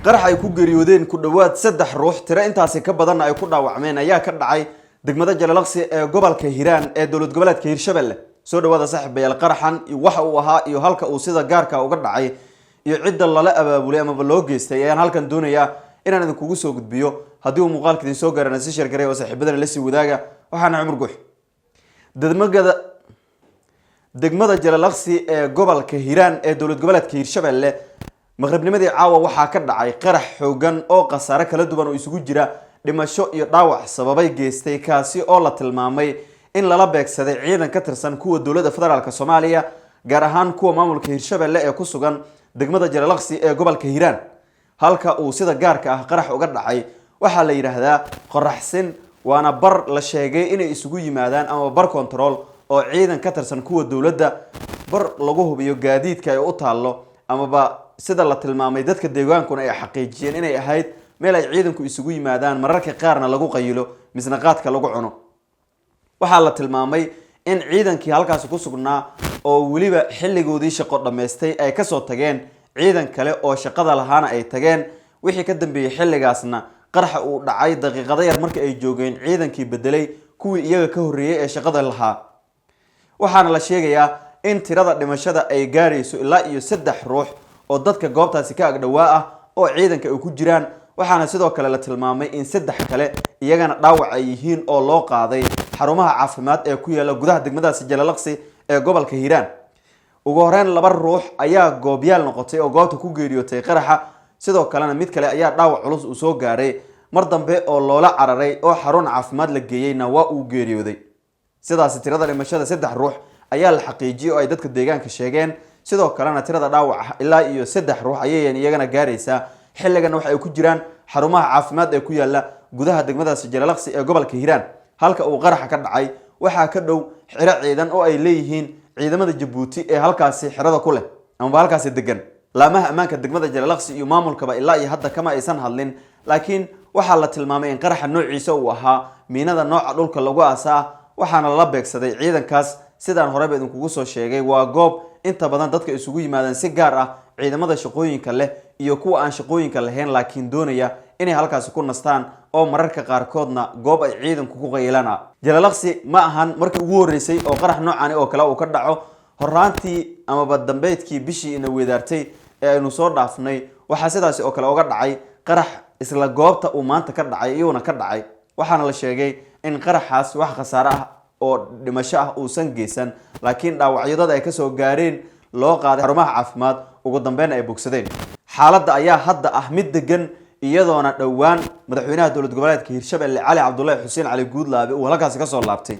qarax ay ku geeriyoodeen ku dhawaad 3 ruux tira intaasi ka badan ay ku dhaawacmeen ayaa ka dhacay degmada Jalalaqsi ee gobolka Hiiraan ee dawlad goboleedka Hiirshabelle soo dhawaada saaxiibayaal qaraxan iyo waxa uu ahaa iyo halka uu sida gaarka uga dhacay iyo cidda lala abaabulay ama loo geystay ayaan halkan doonayaa inaan idin kugu soo gudbiyo haddii uu muuqaalka idin soo gaarana si share garay oo saaxiibadana la sii wadaaga waxaana Cumar Guux degmada Jalalaqsi ee gobolka Hiiraan ee dawlad goboleedka Hiirshabelle maqribnimadii caawa waxaa ka dhacay qarax xoogan oo qasaare kala duwan oo isugu jira dhimasho iyo dhaawac sababay geystay kaasi oo la tilmaamay in lala beegsaday ciidan ka tirsan kuwa dawladda federaalka Soomaaliya gaar ahaan kuwa maamulka Hiirshabelle ee ku sugan degmada Jalalaqsi ee gobolka Hiiraan halka uu sida gaarka ah qarax uga dhacay waxa la yiraahdaa qoraxsin waana bar la sheegay inay isugu yimaadaan ama bar control oo ciidan ka tirsan kuwa dawladda bar lagu hubiyo gaadiidka ay u taalo ama sida la tilmaamay dadka deegaankuna ay xaqiijiyeen inay ahayd meel ay ciidanku isugu yimaadaan mararka qaarna lagu qaylo misnaqaadka lagu cuno waxa la tilmaamay in ciidankii halkaas ku sugnaa oo waliba xilligoodii shaqo dhameystay ay ka soo tageen ciidan kale oo shaqada lahaana ay tageen wixii ka dambeeyay xilligaasna qaraxa uu dhacay daqiiqado yar markii ay joogeen ciidankii bedelay kuwii iyaga ka horeeyay ee shaqada lahaa waxaana la sheegayaa in tirada dhimashada ay gaarayso ilaa iyo 3 ruux oo dadka goobtaasi ka agdhawaa ah oo ciidanka ay ku jiraan waxaana sidoo kale la tilmaamay in 3 kale iyagana dhaawac ay yihiin oo loo qaaday xarumaha caafimaad ee ku yaala gudaha degmadaasi Jalalaqsi ee gobolka Hiiraan ugu horeen 2 ruux ayaa goobyaal noqotay oo goobta ku geeriyootay qaraxa sidoo kalena mid kale ayaa dhaawac culus u soo gaaray mar dambe oo loola cararay oo xarun caafimaad la geeyayna waa uu geeriyooday sidaas tirada dhimashada 3 ruux ayaa la xaqiijiyay oo ay dadka deegaanka sheegeen sidoo kalena tirada dhaawac ilaa iyo 3 ruux ayay iyagana gaaraysaa xilligan waxa ay ku jiraan xarumaha caafimaad ee ku yaala gudaha degmadaasi Jalalaqsi ee gobolka Hiiraan halka uu qaraxa ka dhacay waxa ka dhow xiro ciidan oo ay leeyihiin ciidamada Djibouti ee halkaasi xirada ku leh ama halkaasi degan laamaha amaanka degmada Jalalaqsi iyo maamulkaba ilaa iyo hadda kama aysan hadlin laakiin waxa la tilmaamay in qaraxa noociisa uu ahaa miinada nooca dhulka lagu aasaa waxaana la beegsaday ciidankaas sidaan horeba idin kugu soo sheegay waa goob inta badan dadka isugu yimaadaan si gaar ah ciidamada shaqooyinka leh iyo kuwa aan shaqooyinka lahayn laakiin doonaya inay halkaas ku nastaan oo mararka qaar koodna goob ay ciidanku ku qaylaan Jalalaqsi ma ahan markii ugu horeysay oo qarax noocan oo kale uu ka dhaco horaantii ama badambeedkii bishii ina weedaartay ee aynu soo dhaafnay waxa sidaas oo kale uga dhacay qarax isla goobta uu maanta ka dhacay iyuna ka dhacay waxaana la sheegay in qaraxaas wax khasaare ah oo dhimasho ah uusan geysan laakiin dhaawacyada ay ka soo gaareen loo qaaday xarumaha caafimaad ugu dambeyn ay bogsadeen xaaladda ayaa hadda ah mid degan iyadoona dhawaan madaxweynaha dawlad goboleedka Hiirshabelle Cali Cabdullaahi Xuseen Cali Guudlaabe uu halkaas ka soo laabtay